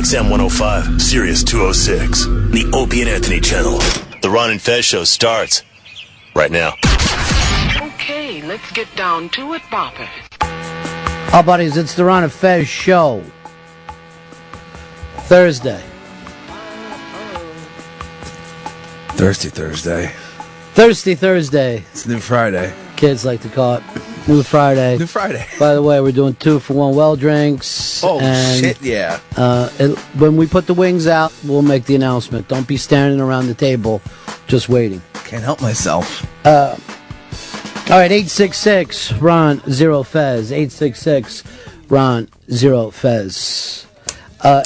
XM 105, Sirius 206, the Opie and Anthony channel. The Ron and Fez show starts right now. Okay, let's get down to it, Bopper. Oh, buddies, it's the Ron and Fez show. Thursday. Thirsty Thursday. Thirsty Thursday. It's New Friday. Kids like to call it New Friday. New Friday. By the way, we're doing 2-for-1 well drinks. Oh, and, shit, yeah. When we put the wings out, we'll make the announcement. Don't be standing around the table just waiting. Can't help myself. All right, 866-RON-0-FEZ. 866-RON-0-FEZ.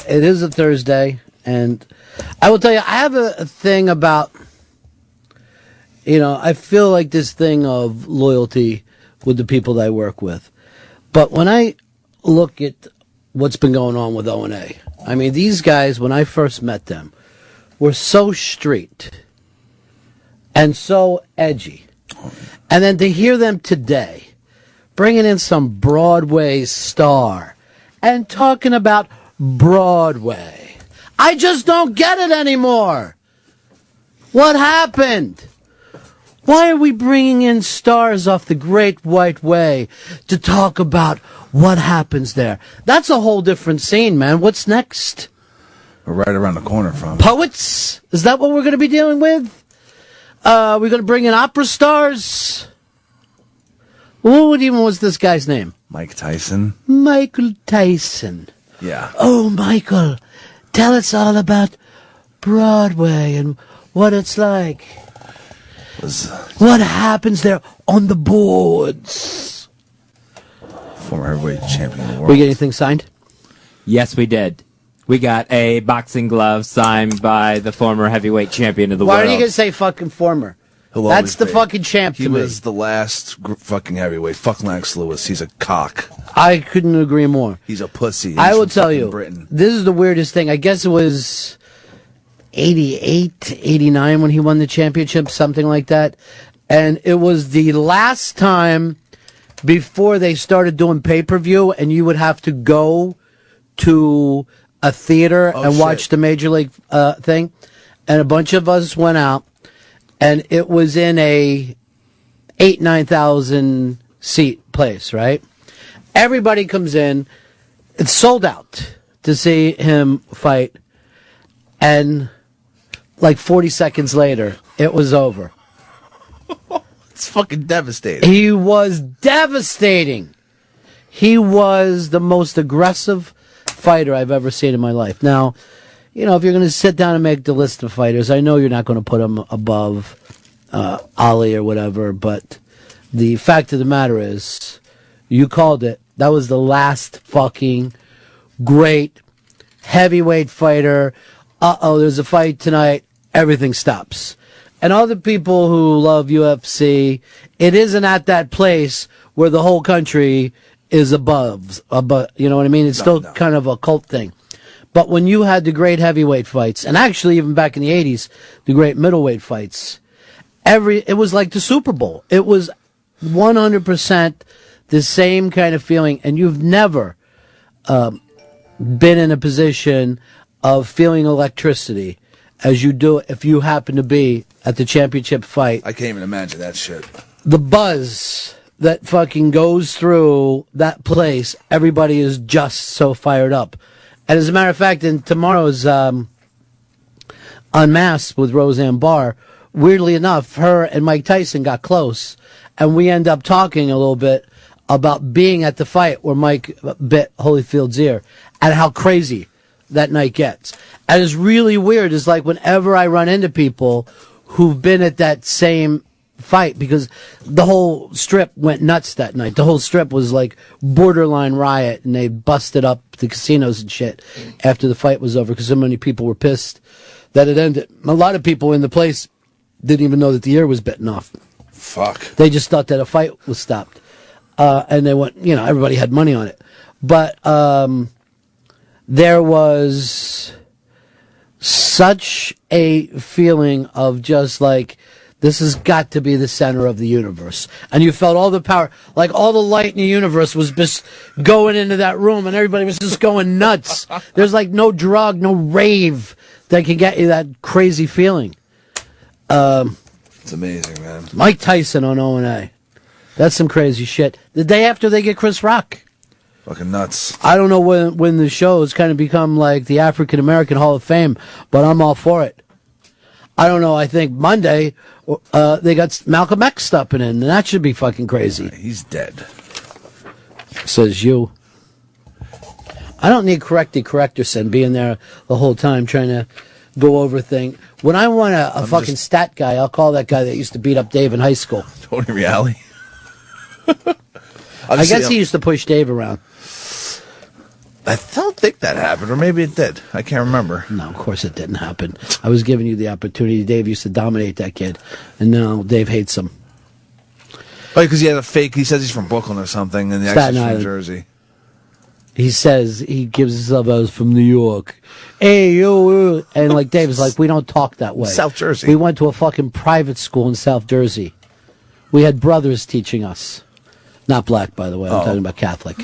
It is a Thursday, and I will tell you, I have a thing about, I feel like this thing of loyalty with the people that I work with. But when I look at what's been going on with O&A, I mean, these guys, when I first met them, were so street and so edgy. And then to hear them today, bringing in some Broadway star and talking about Broadway. I just don't get it anymore. What happened? Why are we bringing in stars off the Great White Way to talk about what happens there? That's a whole different scene, man. What's next? We're right around the corner from Poets? Is that what we're going to be dealing with? We're going to bring in opera stars? What even was this guy's name? Mike Tyson. Michael Tyson. Yeah. Oh, Michael, tell us all about Broadway and what it's like. What happens there on the boards? Former heavyweight champion of the world. We get anything signed? Yes, we did. We got a boxing glove signed by the former heavyweight champion of the world. Why are you going to say fucking former? That's the fucking champ to He me. was the last fucking heavyweight. Fuck Lennox Lewis. He's a cock. I couldn't agree more. He's a pussy. I will tell you, Britain. this is the weirdest thing. I guess it was 88, 89 when he won the championship, something like that. And it was the last time before they started doing pay-per-view, and you would have to go to a theater and watch the Major League thing. And a bunch of us went out, and it was in a 9,000 seat place, right? Everybody comes in. It's sold out to see him fight. And like 40 seconds later, it was over. It's fucking devastating. He was devastating. He was the most aggressive fighter I've ever seen in my life. Now, if you're going to sit down and make the list of fighters, I know you're not going to put him above Ali or whatever, but the fact of the matter is, you called it. That was the last fucking great heavyweight fighter. There's a fight tonight. Everything stops. And all the people who love UFC, it isn't at that place where the whole country is above. You know what I mean? It's still kind of a cult thing. But when you had the great heavyweight fights, and actually even back in the 80s, the great middleweight fights, it was like the Super Bowl. It was 100% the same kind of feeling, and you've never been in a position of feeling electricity as you do if you happen to be at the championship fight. I can't even imagine that shit. The buzz that fucking goes through that place, everybody is just so fired up. And as a matter of fact, in tomorrow's Unmasked with Roseanne Barr, weirdly enough, her and Mike Tyson got close, and we end up talking a little bit about being at the fight where Mike bit Holyfield's ear and how crazy that night gets. And it's really weird. It's like whenever I run into people who've been at that same fight, because the whole strip went nuts that night. The whole strip was like borderline riot, and they busted up the casinos and shit after the fight was over because so many people were pissed that it ended. A lot of people in the place didn't even know that the ear was bitten off. Fuck. They just thought that a fight was stopped. And they went, everybody had money on it. But there was such a feeling of just like This has got to be the center of the universe. And you felt all the power, like all the light in the universe was just going into that room and everybody was just going nuts. There's like no drug, no rave that can get you that crazy feeling. It's amazing, man. Mike Tyson on O&A. That's some crazy shit. The day after they get Chris Rock. Fucking nuts. I don't know when the show's kind of become like the African American Hall of Fame, but I'm all for it. I don't know. I think Monday they got Malcolm X stepping in, and that should be fucking crazy. Yeah, he's dead. Says you. I don't need Correctorson being there the whole time trying to go over thing. When I want a fucking stat guy, I'll call that guy that used to beat up Dave in high school. Tony Reale. I guess he used to push Dave around. I don't think that happened, or maybe it did. I can't remember. No, of course it didn't happen. I was giving you the opportunity. Dave used to dominate that kid, and now Dave hates him. Oh, because he had a fake. He says he's from Brooklyn or something, and the Staten actually from Island. Jersey. He says he gives himself as from New York. Hey, yo, and like Dave is like, we don't talk that way. South Jersey. We went to a fucking private school in South Jersey. We had brothers teaching us. Not black, by the way. I'm talking about Catholic.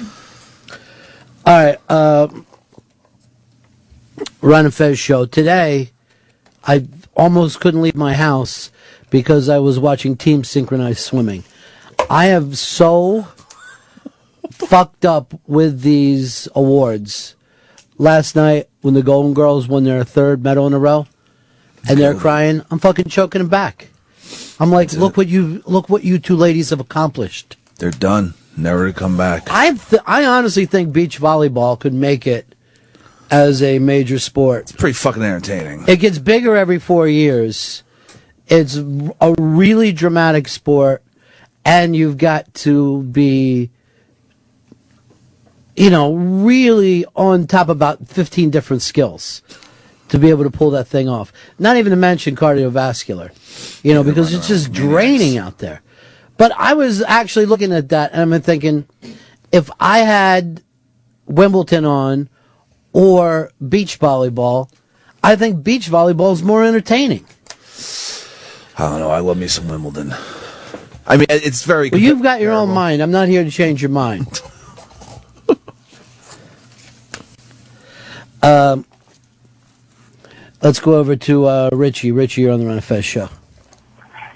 All right, Ron and Fez show. Today, I almost couldn't leave my house because I was watching team synchronized swimming. I have so fucked up with these awards. Last night, when the Golden Girls won their third medal in a row, and they're crying, I'm fucking choking them back. I'm like, look what you two ladies have accomplished. They're done. Never to come back. I honestly think beach volleyball could make it as a major sport. It's pretty fucking entertaining. It gets bigger every 4 years. It's a really dramatic sport, and you've got to be, really on top of about 15 different skills to be able to pull that thing off. Not even to mention cardiovascular, because it's just draining out there. But I was actually looking at that, and I'm thinking, if I had Wimbledon on or beach volleyball, I think beach volleyball is more entertaining. I don't know. I love me some Wimbledon. I mean, it's very... Well, you've got your own mind. I'm not here to change your mind. Let's go over to Richie. Richie, you're on the Run of Fez show.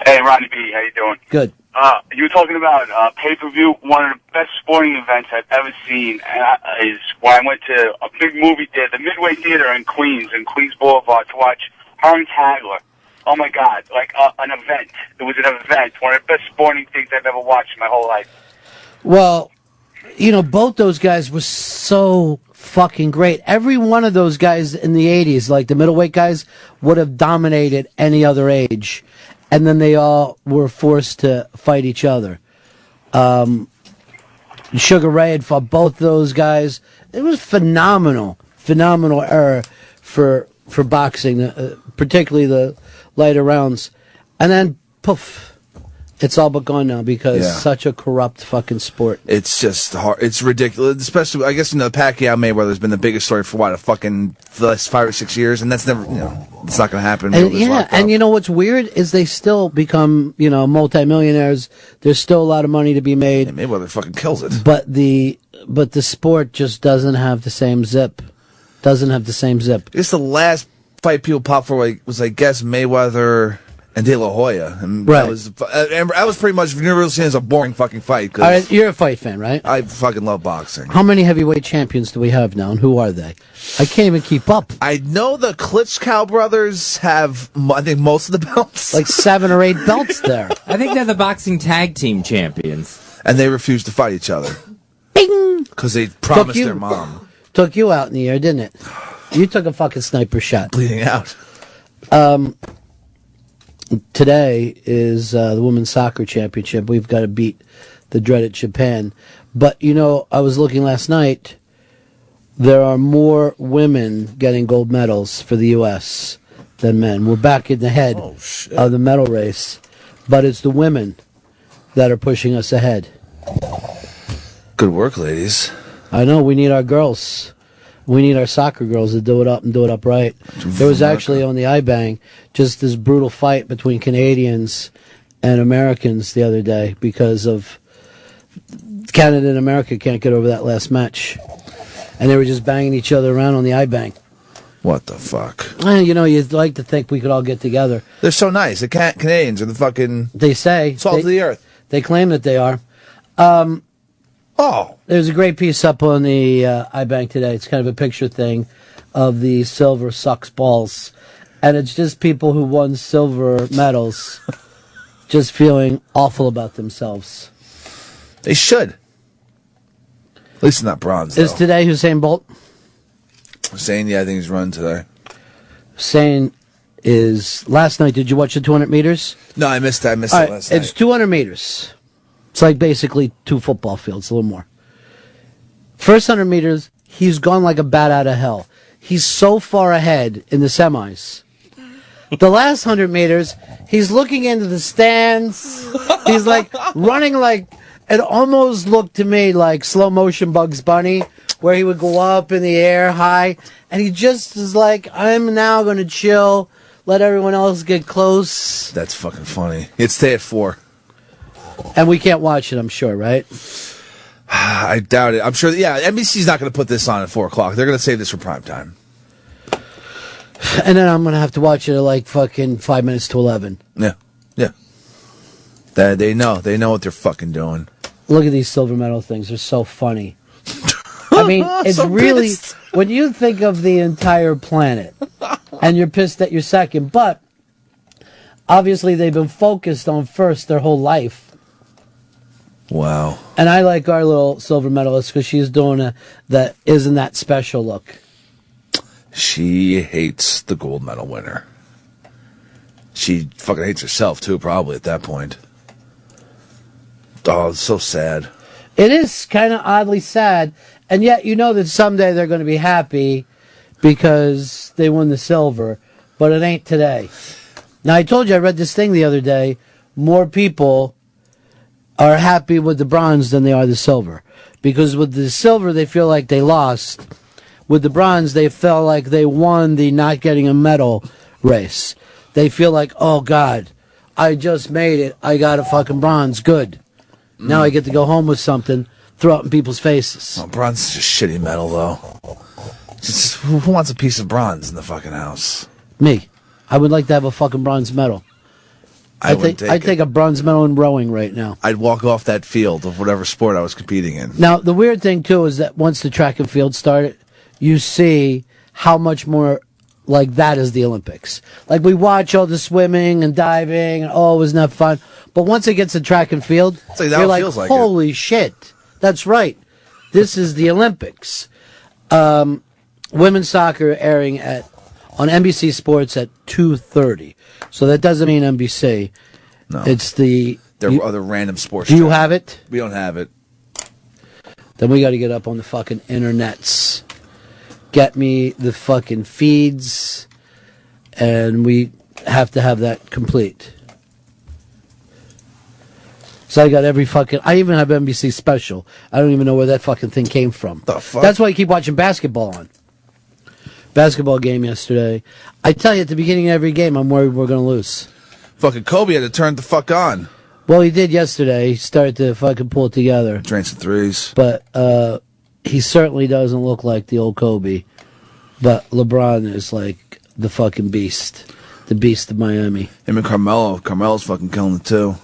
Hey, Ronnie B. How you doing? Good. You were talking about pay-per-view. One of the best sporting events I've ever seen is when I went to a big movie theater, the Midway Theater in Queens Boulevard, to watch Herm Tagler. Oh, my God. Like an event. It was an event. One of the best sporting things I've ever watched in my whole life. Well, both those guys were so fucking great. Every one of those guys in the 80s, like the middleweight guys, would have dominated any other age. And then they all were forced to fight each other. Sugar Ray had fought both those guys. It was phenomenal era for boxing, particularly the lighter rounds. And then, poof, it's all but gone now because it's such a corrupt fucking sport. It's just hard. It's ridiculous. Especially, I guess, the Pacquiao Mayweather has been the biggest story for the last 5 or 6 years, and that's never, it's not going to happen. And what's weird is they still become, multimillionaires. There's still a lot of money to be made. And Mayweather fucking kills it. But the sport just doesn't have the same zip. It's the last fight people popped for was, I guess, Mayweather and De La Hoya. And right. I was pretty much universally seen as a boring fucking fight. All right, you're a fight fan, right? I fucking love boxing. How many heavyweight champions do we have now, and who are they? I can't even keep up. I know the Klitschko brothers have, I think, most of the belts. Like 7 or 8 belts there. I think they're the boxing tag team champions. And they refuse to fight each other. Bing! Because they promised their mom. Took you out in the air, didn't it? You took a fucking sniper shot. Bleeding out. Today is the Women's Soccer Championship. We've got to beat the dreaded Japan. But, I was looking last night. There are more women getting gold medals for the U.S. than men. We're back in the head of the medal race. But it's the women that are pushing us ahead. Good work, ladies. I know. We need our girls. We need our soccer girls to do it up and do it up right. There was actually on the iBang just this brutal fight between Canadians and Americans the other day because of Canada and America can't get over that last match. And they were just banging each other around on the iBang. What the fuck? You know, you'd like to think we could all get together. They're so nice. The Canadians are the fucking... They say. Salt of the earth. They claim that they are. There's a great piece up on the iBank today. It's kind of a picture thing of the silver sucks balls. And it's just people who won silver medals just feeling awful about themselves. They should. At least not bronze, though. Is today Usain Bolt? Usain, yeah, I think he's running today. Usain is... Last night, did you watch the 200 meters? No, I missed it. Last night. It's 200 meters. It's like basically 2 football fields, a little more. First 100 meters, he's gone like a bat out of hell. He's so far ahead in the semis. The last 100 meters, he's looking into the stands. He's like running like, it almost looked to me like slow motion Bugs Bunny, where he would go up in the air high. And he just is like, I'm now going to chill, let everyone else get close. That's fucking funny. It's today at 4. And we can't watch it, I'm sure, right? I doubt it. I'm sure, yeah, NBC's not going to put this on at 4 o'clock. They're going to save this for prime time. And then I'm going to have to watch it at like fucking 5 minutes to 11. Yeah. Yeah. They know. They know what they're fucking doing. Look at these silver medal things. They're so funny. I mean, it's so really, pissed. When you think of the entire planet, and you're pissed that you're second, but obviously they've been focused on first their whole life. Wow. And I like our little silver medalist because she's doing that isn't that special look. She hates the gold medal winner. She fucking hates herself, too, probably, at that point. Oh, it's so sad. It is kind of oddly sad, and yet you know that someday they're going to be happy because they won the silver, but it ain't today. Now, I told you, I read this thing the other day, more people are happy with the bronze than they are the silver. Because with the silver, they feel like they lost. With the bronze, they felt like they won the not getting a medal race. They feel like, oh, God, I just made it. I got a fucking bronze. Good. Now I get to go home with something, throw it in people's faces. Oh, bronze is just shitty metal, though. Just, who wants a piece of bronze in the fucking house? Me. I would like to have a fucking bronze medal. I'd take a bronze medal in rowing right now. I'd walk off that field of whatever sport I was competing in. Now, the weird thing, too, is that once the track and field started, you see how much more like that is the Olympics. Like, we watch all the swimming and diving, and oh, isn't that fun? But once it gets to track and field, you're like, holy shit. That's right. This is the Olympics. Women's soccer airing on NBC Sports at 2:30. So that doesn't mean NBC. No. It's there are other random sports. Do you have it? We don't have it. Then we got to get up on the fucking internets. Get me the fucking feeds. And we have to have that complete. So I got every fucking... I even have NBC Special. I don't even know where that fucking thing came from. The fuck? That's why I keep watching basketball on. Basketball game yesterday. I tell you, at the beginning of every game, I'm worried we're going to lose. Fucking Kobe had to turn the fuck on. Well, he did yesterday. He started to fucking pull it together. Drain some threes. But he certainly doesn't look like the old Kobe. But LeBron is like the fucking beast. The beast of Miami. Him and Carmelo. Carmelo's fucking killing it, too.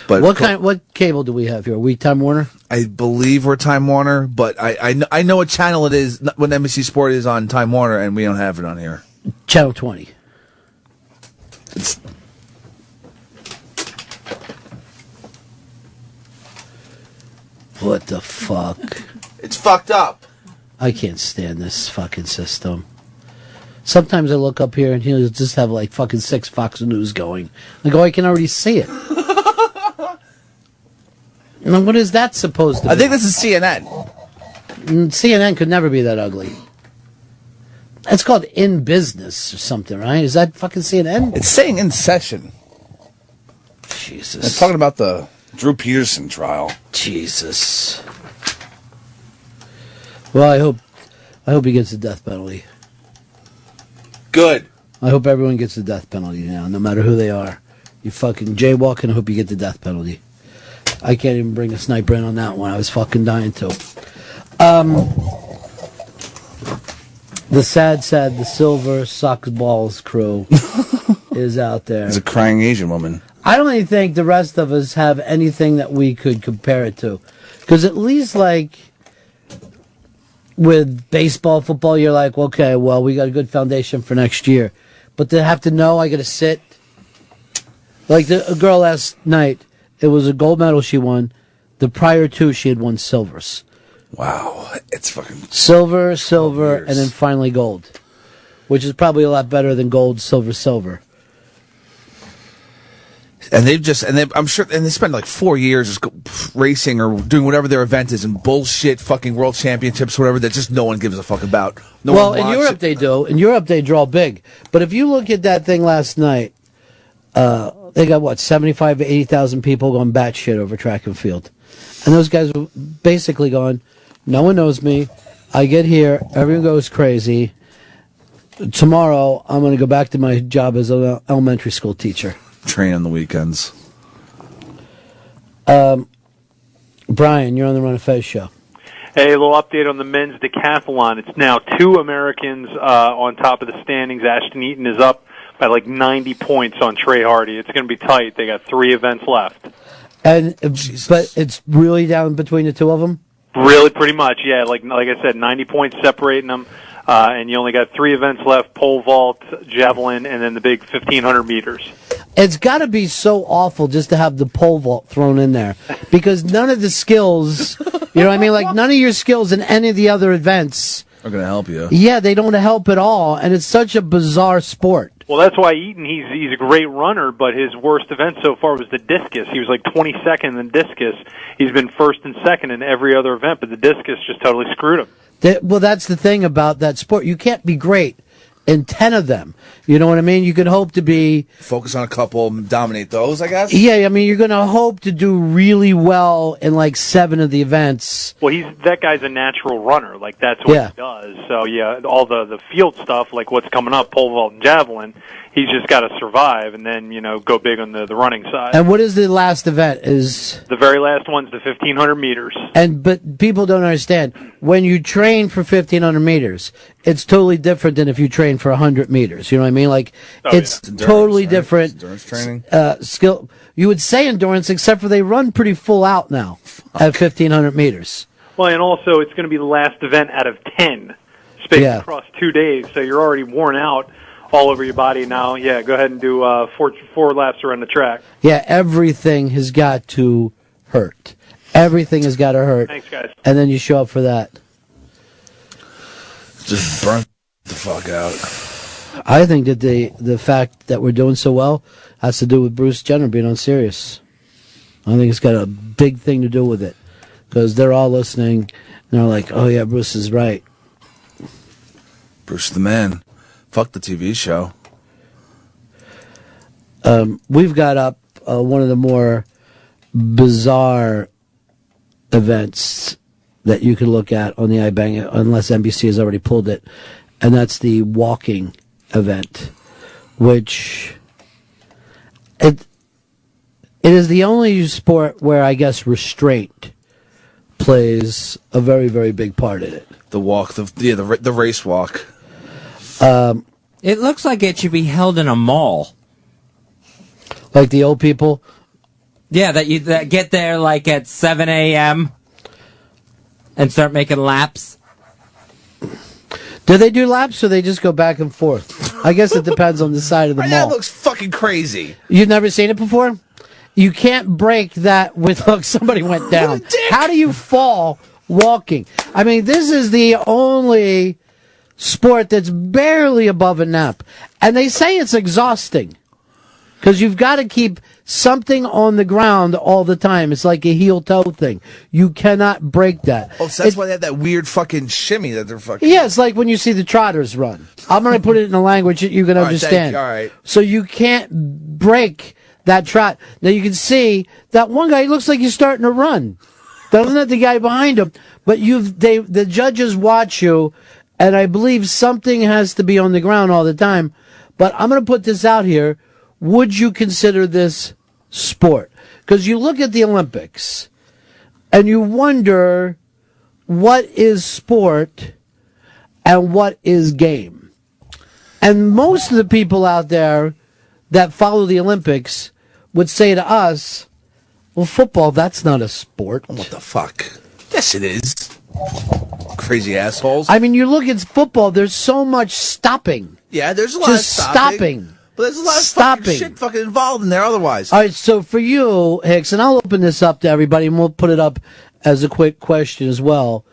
But what cable do we have here? Are we Time Warner? I believe we're Time Warner, but I know what channel it is when NBC Sport is on Time Warner, and we don't have it on here. Channel 20. What the fuck? It's fucked up. I can't stand this fucking system. Sometimes I look up here and he'll just have like fucking 6 Fox News going. I go, I can already see it. And what is that supposed to be? I think this is CNN. CNN could never be that ugly. It's called In Business or something, right? Is that fucking CNN? It's saying In Session. Jesus. It's talking about the Drew Peterson trial. Jesus. Well, I hope he gets the death penalty. Good. I hope everyone gets the death penalty now, no matter who they are. You fucking jaywalking, I hope you get the death penalty. I can't even bring a sniper in on that one. I was fucking dying to. The the Silver Sucks Balls crew is out there. There's a crying Asian woman. I don't even think the rest of us have anything that we could compare it to. Because at least, like, with baseball, football, you're like, okay, well, we got a good foundation for next year. But to have to know I got to sit. Like a girl last night, it was a gold medal she won. The prior two, she had won silvers. Wow. It's fucking... Silver, and then finally gold. Which is probably a lot better than gold, silver. And I'm sure, and they spend like 4 years just racing or doing whatever their event is and bullshit fucking world championships, whatever, that just no one gives a fuck about. Well, in Europe they do. In Europe they draw big. But if you look at that thing last night, they got, 75 to 80,000 people going batshit over track and field. And those guys were basically going, no one knows me. I get here, everyone goes crazy. Tomorrow, I'm going to go back to my job as an elementary school teacher. Train on the weekends. Brian, you're on the Ron and Fez show. Hey, a little update on the men's decathlon. It's now 2 Americans on top of the standings. Ashton Eaton is up by like 90 points on Trey Hardy. It's going to be tight. They got 3 events left. And but it's really down between the two of them? Really, pretty much, yeah. Like I said, 90 points separating them. And you only got 3 events left: pole vault, javelin, and then the big 1,500 meters. It's got to be so awful just to have the pole vault thrown in there, because none of the skills, you know what I mean? Like, none of your skills in any of the other events are going to help you. Yeah, they don't help at all, and it's such a bizarre sport. Well, that's why Eaton, he's a great runner, but his worst event so far was the discus. He was like 22nd in the discus. He's been first and second in every other event, but the discus just totally screwed him. Well, that's the thing about that sport. You can't be great in 10 of them. You know what I mean? You can hope to be... Focus on a couple and dominate those, I guess? Yeah, I mean, you're going to hope to do really well in like 7 of the events. Well, that guy's a natural runner. Like, that's what he does. So, yeah, all the field stuff, like what's coming up, pole vault and javelin, he's just got to survive and then, go big on the running side. And what is the last event? Is the very last one's the 1,500 meters. But people don't understand. When you train for 1,500 meters, it's totally different than if you train for 100 meters. You know what I mean? Like, it's totally different. Endurance training? Skill. You would say endurance, except for they run pretty full out now at 1,500 meters. Well, and also it's going to be the last event out of 10 spaced across 2 days, so you're already worn out all over your body now. Yeah, go ahead and do four laps around the track. Yeah, everything has got to hurt. Everything has got to hurt. Thanks, guys. And then you show up for that. Just burn the fuck out. I think that the fact that we're doing so well has to do with Bruce Jenner being on Sirius. I think it's got a big thing to do with it, because they're all listening and they're like, "Oh yeah, Bruce is right." Bruce the man. Fuck the TV show. We've got up one of the more bizarre events that you can look at on the iBang, unless NBC has already pulled it, and that's the walking event, which it is the only sport where I guess restraint plays a very, very big part in it. The walk, the race walk. It looks like it should be held in a mall. Like the old people? Yeah, that get there like at 7 a.m. and start making laps. Do they do laps or they just go back and forth? I guess it depends on the side of the mall. That looks fucking crazy. You've never seen it before? You can't break that with, look, somebody went down. How do you fall walking? I mean, this is the only sport that's barely above a nap. And they say it's exhausting, because you've got to keep something on the ground all the time. It's like a heel-toe thing. You cannot break that. Oh, so that's why they have that weird fucking shimmy that they're fucking... Yeah, it's like when you see the trotters run. I'm going to put it in a language that you can understand. All right. So you can't break that trot. Now you can see that one guy, he looks like he's starting to run. Doesn't have the guy behind him. But the judges watch you, and I believe something has to be on the ground all the time. But I'm going to put this out here. Would you consider this sport? Because you look at the Olympics, and you wonder what is sport and what is game. And most of the people out there that follow the Olympics would say to us, well, football, that's not a sport. What the fuck? Yes, it is. Crazy assholes. I mean, you look at football, there's so much stopping. Yeah, there's a lot Just of stopping. But there's a lot of fucking shit fucking involved in there otherwise. All right, so for you, Hicks, and I'll open this up to everybody, and we'll put it up as a quick question as well.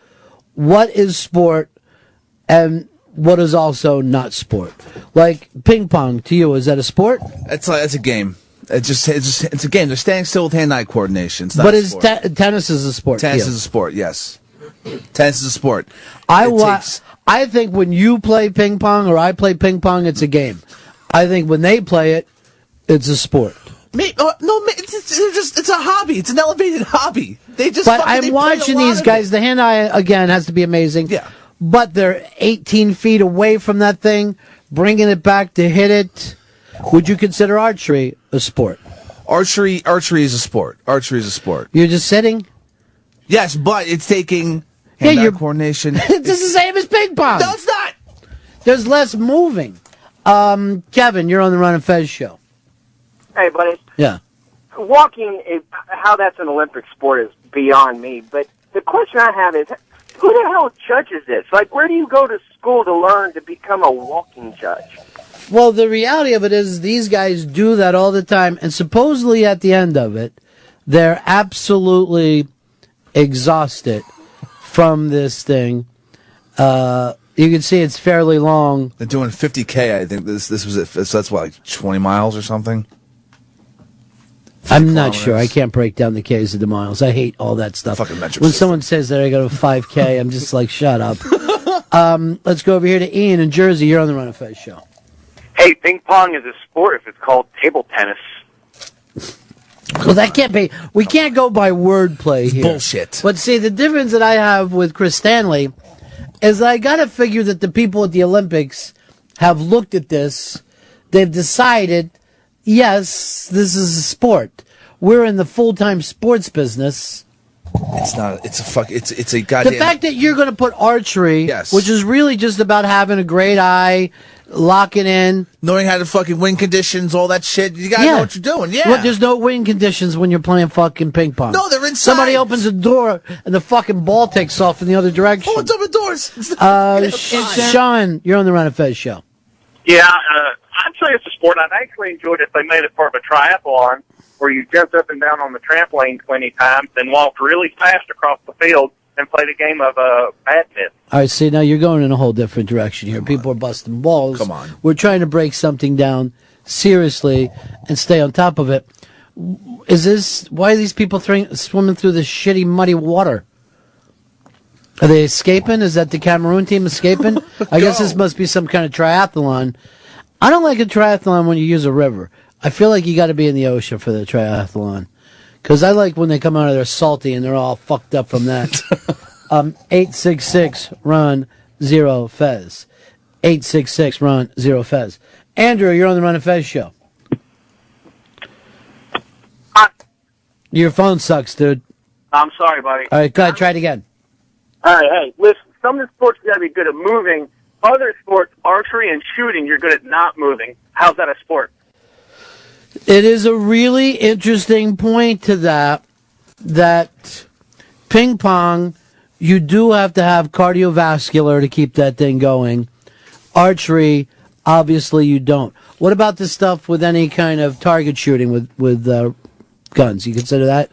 What is sport and what is also not sport? Like ping pong, to you, is that a sport? It's a game. It's a game. They're standing still with hand-eye coordination. It's not but a is sport. tennis is a sport? Tennis is a sport. Yes, tennis is a sport. I think when you play ping pong or I play ping pong, it's a game. I think when they play it, it's a sport. It's a hobby. It's an elevated hobby. But I'm watching these guys. The hand-eye again has to be amazing. Yeah. But they're 18 feet away from that thing, bringing it back to hit it. Would you consider archery a sport? Archery is a sport. Archery is a sport. You're just sitting? Yes, but it's taking hand-eye coordination. It's the same as ping pong. No, it's not. There's less moving. Kevin, you're on the Ron and Fez show. Hey, buddy. Yeah. Walking, how that's an Olympic sport is beyond me. But the question I have is, who the hell judges this? Like, where do you go to school to learn to become a walking judge? Well, the reality of it is these guys do that all the time, and supposedly at the end of it, they're absolutely exhausted from this thing. You can see it's fairly long. They're doing 50K, I think. This was it. So that's what, like 20 miles or something? I'm not sure. I can't break down the Ks of the miles. I hate all that stuff. Fucking metric when system. someone says that I go to 5K, I'm just like, shut up. Let's go over here to Ian in Jersey. You're on the Run of Fez show. Hey, ping pong is a sport if it's called table tennis. Well, that can't be. We can't go by wordplay here. Bullshit. But see, the difference that I have with Chris Stanley is I got to figure that the people at the Olympics have looked at this. They've decided, yes, this is a sport. We're in the full-time sports business. It's not. It's a goddamn. The fact that you're going to put archery, Yes. which is really just about having a great eye, locking in, knowing how to fucking win conditions, all that shit. You gotta know what you're doing. Yeah. Well, there's no win conditions when you're playing fucking ping pong. No, they're inside. Somebody opens a door and the fucking ball takes off in the other direction. Oh, it's open doors. Sean, you're on the Run of Fez show. Yeah, I'd say it's a sport. I'd actually enjoyed it if they made it part of a triathlon where you jumped up and down on the trampoline 20 times, then walked really fast across the field and played a game of badminton. All right, see, now you're going in a whole different direction here. People are busting balls. Come on. We're trying to break something down seriously and stay on top of it. Why are these people swimming through this shitty, muddy water? Are they escaping? Is that the Cameroon team escaping? I guess this must be some kind of triathlon. I don't like a triathlon when you use a river. I feel like you got to be in the ocean for the triathlon. Because I like when they come out of there salty and they're all fucked up from that. 866-RUN-0-FEZ. 866-RUN-0-FEZ. Andrew, you're on the Run and Fez show. Hi. Your phone sucks, dude. I'm sorry, buddy. All right, go ahead, try it again. All right, hey, listen, some of the sports you got to be good at moving. Other sports, archery and shooting, you're good at not moving. How's that a sport? It is a really interesting point to that ping pong, you do have to have cardiovascular to keep that thing going. Archery, obviously you don't. What about the stuff with any kind of target shooting with guns? You consider that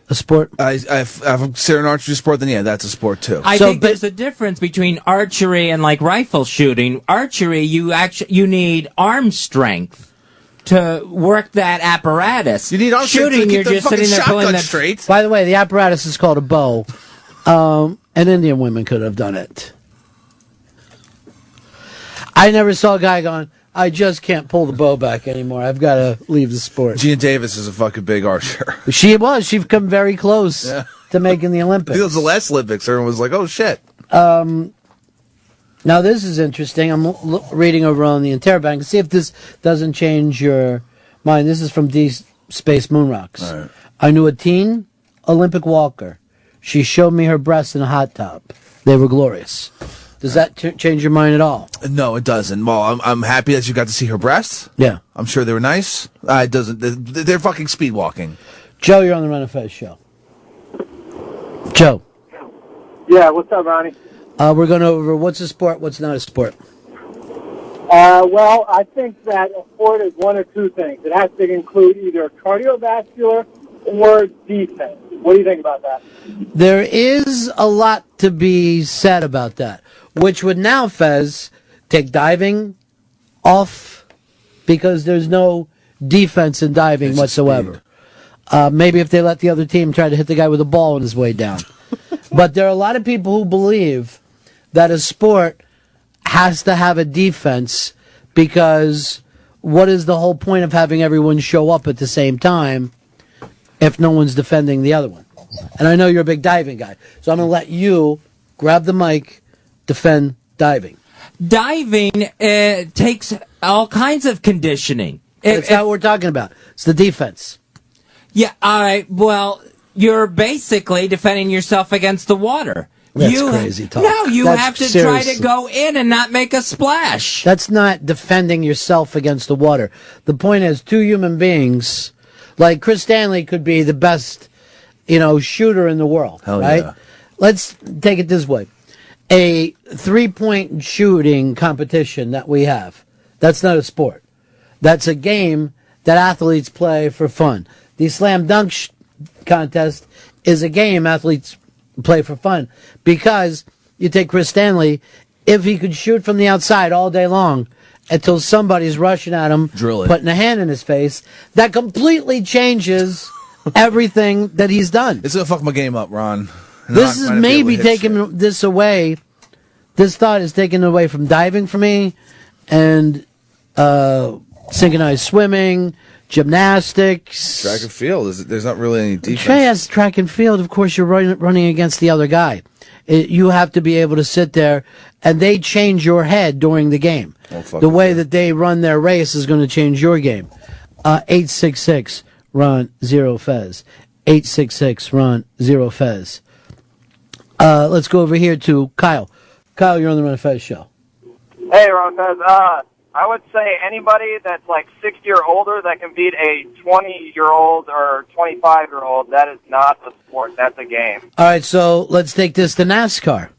a sport? If I'm considering archery a sport, then yeah, that's a sport too. I think there's a difference between archery and like rifle shooting. Archery, you need arm strength to work that apparatus. You need arm strength shooting. to keep You're the just fucking sitting there pulling shotgun that straight. By the way, the apparatus is called a bow. And Indian women could have done it. I never saw a guy going, I just can't pull the bow back anymore. I've got to leave the sport. Gina Davis is a fucking big archer. She'd come very close to to making the Olympics. It was the last Olympics. Everyone was like, oh, shit. Now, this is interesting. I'm reading over on the Interbank. See if this doesn't change your mind. This is from D Space Moonrocks. All right. I knew a teen Olympic walker. She showed me her breasts in a hot tub. They were glorious. Does that change your mind at all? No, it doesn't. Well, I'm happy that you got to see her breasts. Yeah. I'm sure they were nice. It doesn't. They're fucking speed walking. Joe, you're on the Run and Fez show. Joe. Yeah, what's up, Ronnie? We're going over what's a sport, what's not a sport. Well, I think that a sport is one or two things. It has to include either cardiovascular or defense. What do you think about that? There is a lot to be said about that, which would now, Fez, take diving off because there's no defense in diving whatsoever. Maybe if they let the other team try to hit the guy with a ball on his way down. But there are a lot of people who believe that a sport has to have a defense because what is the whole point of having everyone show up at the same time if no one's defending the other one? And I know you're a big diving guy, so I'm going to let you grab the mic, defend diving. Diving takes all kinds of conditioning. That's not what we're talking about. It's the defense. Yeah, all right. Well, you're basically defending yourself against the water. That's crazy talk. No, you That's have to seriously. try to go in and not make a splash. That's not defending yourself against the water. The point is, two human beings, like Chris Stanley could be the best, shooter in the world, Hell right? yeah. Let's take it this way. A 3-point shooting competition that we have, that's not a sport. That's a game that athletes play for fun. The slam dunk contest is a game athletes play for fun because you take Chris Stanley, if he could shoot from the outside all day long until somebody's rushing at him, putting a hand in his face, that completely changes everything that he's done. It's going to fuck my game up, Ron. This is maybe taking this away. This thought is taken away from diving for me and synchronized swimming, gymnastics. Track and field. There's not really any defense. Yes, track and field. Of course, you're running against the other guy. You have to be able to sit there, and they change your head during the game. The way that they run their race is going to change your game. 866 Ron Zero Fez. 866 Ron Zero Fez. Let's go over here to Kyle. Kyle, you're on the Ron Fez show. Hey, Ron Fez. I would say anybody that's like 60 or older that can beat a 20-year-old or 25-year-old, that is not a sport. That's a game. All right, so let's take this to NASCAR,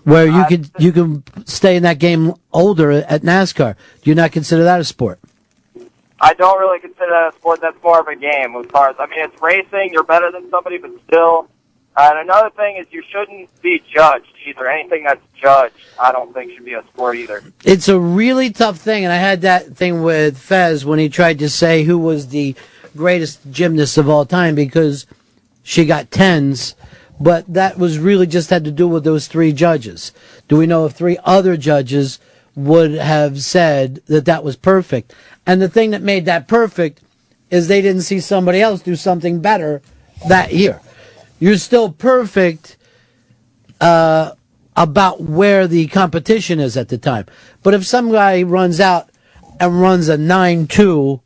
where you can stay in that game older at NASCAR. Do you not consider that a sport? I don't really consider that a sport. That's more of a game as far as, it's racing. You're better than somebody, but still. And another thing is you shouldn't be judged either. Anything that's judged, I don't think should be a sport either. It's a really tough thing, and I had that thing with Fez when he tried to say who was the greatest gymnast of all time because she got 10s, but that was really just had to do with those 3 judges. Do we know if 3 other judges would have said that that was perfect? And the thing that made that perfect is they didn't see somebody else do something better that year. You're still perfect about where the competition is at the time. But if some guy runs out and runs a 9.2,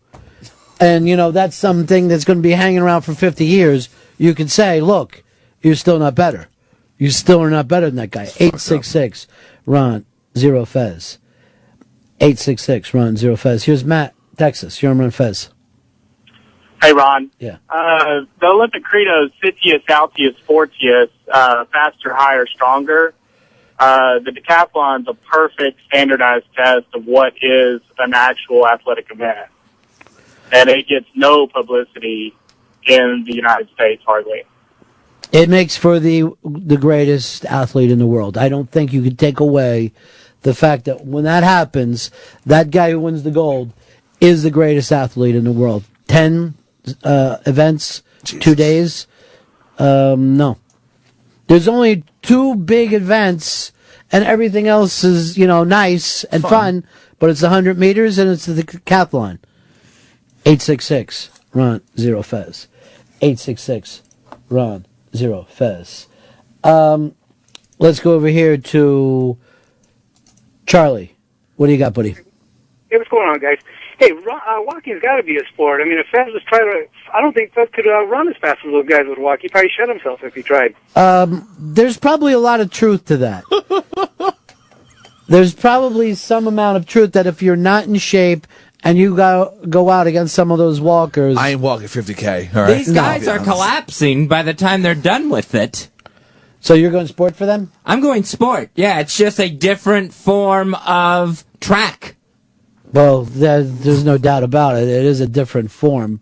and, that's something that's going to be hanging around for 50 years, you can say, look, you're still not better. You still are not better than that guy. 866 Ron Zero Fez. 866 Ron Zero Fez. Here's Matt, Texas. You're on Ron Fez. Hey, Ron. Yeah. The Olympic credo is Citius, Altius, Fortius, faster, higher, stronger. The decathlon is a perfect standardized test of what is an actual athletic event. And it gets no publicity in the United States, hardly. It makes for the greatest athlete in the world. I don't think you could take away the fact that when that happens, that guy who wins the gold is the greatest athlete in the world. 10 events, Jesus. 2 days. No. There's only 2 big events, and everything else is, nice and fun, but it's 100 meters and it's the decathlon. 866 Ron Zero Fez. 866 Ron 0 Fez. Let's go over here to Charlie. What do you got, buddy? Hey, what's going on, guys? Hey, walking's got to be a sport. I mean, if Fez was trying to, I don't think Fez could run as fast as those guys would walk. He probably shut himself if he tried. There's probably a lot of truth to that. There's probably some amount of truth that if you're not in shape and you go out against some of those walkers... I ain't walking 50K, all right? These guys are collapsing by the time they're done with it. So you're going sport for them? I'm going sport. Yeah, it's just a different form of track. Well, there's no doubt about it. It is a different form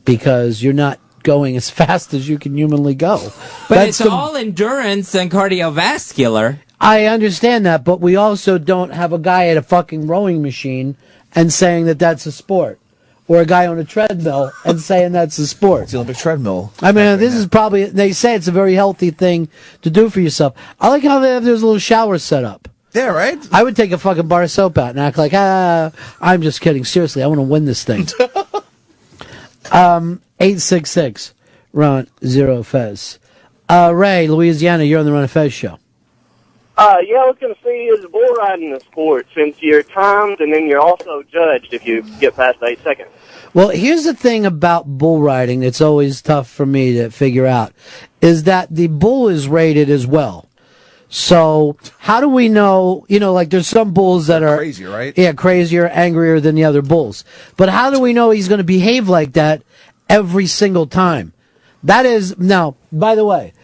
because you're not going as fast as you can humanly go. But it's all endurance and cardiovascular. I understand that, but we also don't have a guy at a fucking rowing machine and saying that that's a sport. Or a guy on a treadmill and saying that's a sport. It's the Olympic treadmill. I mean, this is probably, they say it's a very healthy thing to do for yourself. I like how they have those little showers set up. Yeah, right? I would take a fucking bar of soap out and act like, I'm just kidding. Seriously, I want to win this thing. 866 Ron 0 Fez. Ray, Louisiana, you're on the Ron and Fez show. Yeah, I was going to say, is bull riding a sport since you're timed and then you're also judged if you get past 8 seconds? Well, here's the thing about bull riding that's always tough for me to figure out, is that the bull is rated as well. So how do we know, like there's some bulls that are crazier, right? Yeah, crazier, angrier than the other bulls. But how do we know he's going to behave like that every single time? That is, now, by the way,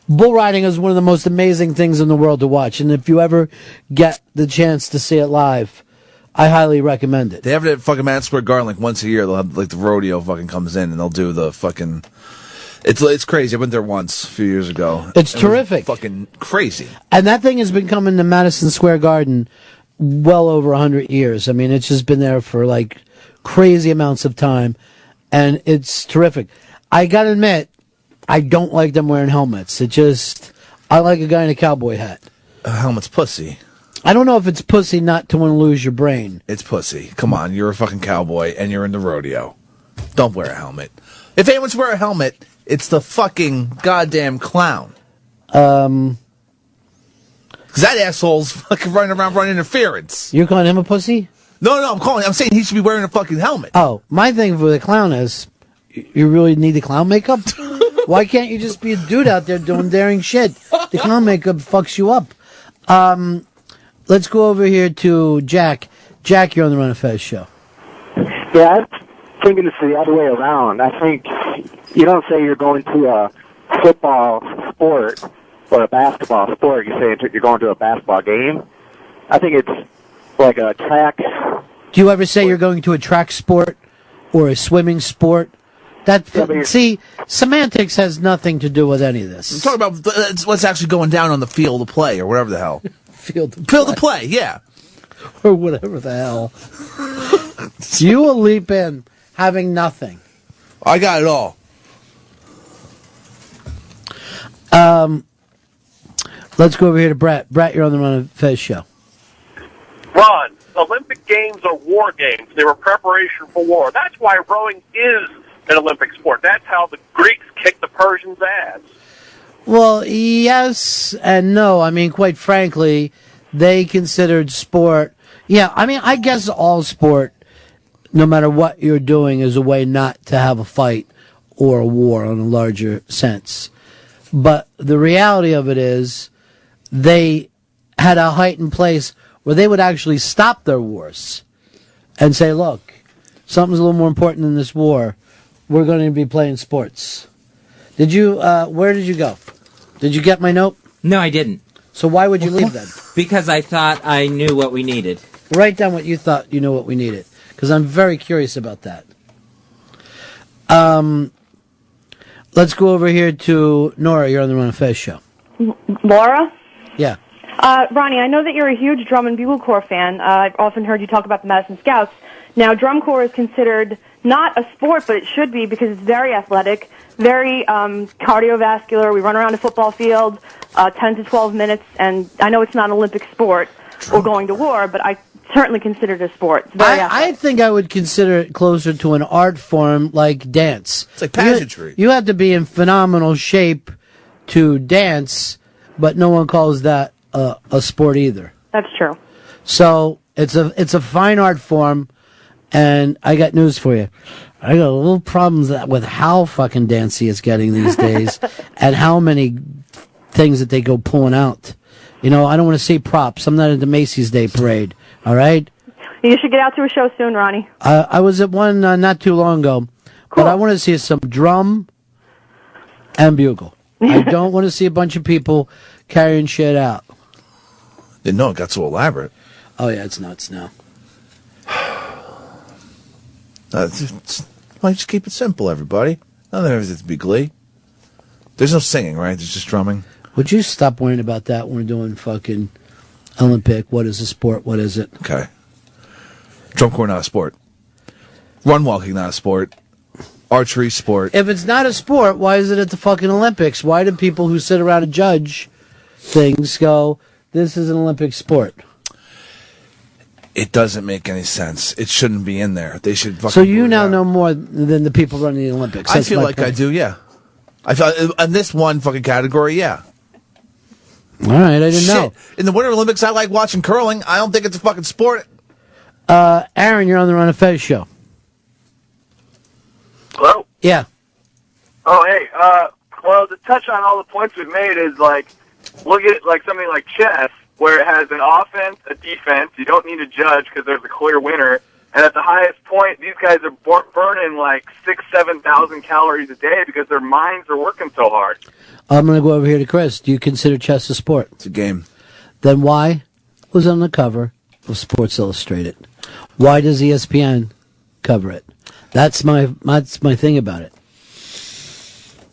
bull riding is one of the most amazing things in the world to watch. And if you ever get the chance to see it live, I highly recommend it. They have it at fucking Madison Square Garden like once a year. They'll have like the rodeo fucking comes in and they'll do the fucking... It's crazy. I went there once a few years ago. It's terrific. Fucking crazy. And that thing has been coming to Madison Square Garden well over 100 years. I mean, it's just been there for like crazy amounts of time. And it's terrific. I gotta admit, I don't like them wearing helmets. I like a guy in a cowboy hat. A helmet's pussy. I don't know if it's pussy not to want to lose your brain. It's pussy. Come on, you're a fucking cowboy and you're in the rodeo. Don't wear a helmet. If anyone's wear a helmet, it's the fucking goddamn clown. Because that asshole's fucking running around running interference. You're calling him a pussy? No, I'm saying he should be wearing a fucking helmet. Oh, my thing for the clown is, you really need the clown makeup? Why can't you just be a dude out there doing daring shit? The clown makeup fucks you up. Let's go over here to Jack. Jack, you're on the Run of Fez show. Yeah, I'm thinking it's the other way around. I think you don't say you're going to a football sport or a basketball sport. You say you're going to a basketball game. I think it's like a track. Do you ever say you're going to a track sport or a swimming sport? See, semantics has nothing to do with any of this. I'm talking about what's actually going down on the field of play or whatever the hell. Field of play, yeah. Or whatever the hell. You will leap in having nothing. I got it all. Let's go over here to Brett. Brett, you're on the Run of Fez show. Ron, Olympic Games are war games. They were preparation for war. That's why rowing is an Olympic sport. That's how the Greeks kicked the Persians' ass. Well, yes and no. I mean, quite frankly, they considered sport... Yeah, I mean, I guess all sport, no matter what you're doing, is a way not to have a fight or a war on a larger sense. But the reality of it is they had a heightened place where they would actually stop their wars and say, look, something's a little more important than this war. We're going to be playing sports. Did you, where did you go? Did you get my note? No, I didn't. So why would you leave then? Because I thought I knew what we needed. Write down what you thought you knew what we needed. Because I'm very curious about that. Let's go over here to Nora. You're on the Run of Fez show. Laura? Yeah. Ronnie, I know that you're a huge drum and bugle corps fan. I've often heard you talk about the Madison Scouts. Now, drum corps is considered not a sport, but it should be because it's very athletic, very cardiovascular. We run around a football field 10 to 12 minutes, and I know it's not an Olympic sport or going to war, but certainly considered a sport. It's very I think I would consider it closer to an art form like dance. It's like pageantry. You have to be in phenomenal shape to dance, but no one calls that a sport either. That's true. So it's a fine art form, and I got news for you. I got a little problems with how fucking dancey it's getting these days, and how many things that they go pulling out. You know, I don't want to see props. I'm not at the Macy's Day Parade. All right. You should get out to a show soon, Ronnie. I was at one not too long ago, but I want to see some drum and bugle. I don't want to see a bunch of people carrying shit out. Didn't know it got so elaborate. Oh yeah, it's nuts now. Why just keep it simple, everybody? None of it to be glee. There's no singing, right? There's just drumming. Would you stop worrying about that when we're doing fucking Olympic? What is a sport? What is it? Okay. Drum corps, not a sport. Run walking, not a sport. Archery, sport. If it's not a sport, why is it at the fucking Olympics? Why do people who sit around and judge things go, this is an Olympic sport? It doesn't make any sense. It shouldn't be in there. They should fucking... So you now know more than the people running the Olympics. I feel like I do, yeah. I feel in this one fucking category, yeah. All right, I didn't know. In the Winter Olympics, I like watching curling. I don't think it's a fucking sport. Aaron, you're on the Ron and Fez show. Hello? Yeah. Oh, hey. Well, to touch on all the points we've made is, like, look at like something like chess, where it has an offense, a defense. You don't need to judge because there's a clear winner. And at the highest point, these guys are burning like 7,000 calories a day because their minds are working so hard. I'm going to go over here to Chris. Do you consider chess a sport? It's a game. Then why was it on the cover of Sports Illustrated? Why does ESPN cover it? That's my thing about it.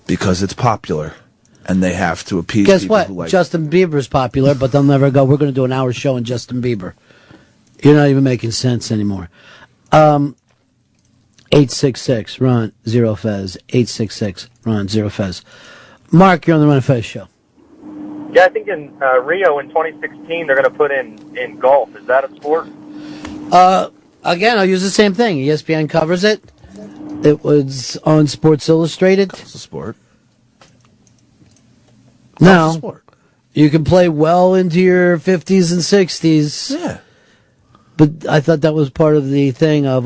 Because it's popular, and they have to appease Guess people what? who like... Justin Bieber's popular, but they'll never go, we're going to do an hour show on Justin Bieber. You're not even making sense anymore. 866 Ron Zero Fez. 866 Ron Zero Fez. Mark, you're on the Ron and Fez show. Yeah, I think in Rio in 2016 they're going to put in golf. Is that a sport? Again, I'll use the same thing. ESPN covers it. It was on Sports Illustrated. It's a sport. Now, It's a sport. you can play well into your 50s and 60s. Yeah. But I thought that was part of the thing of,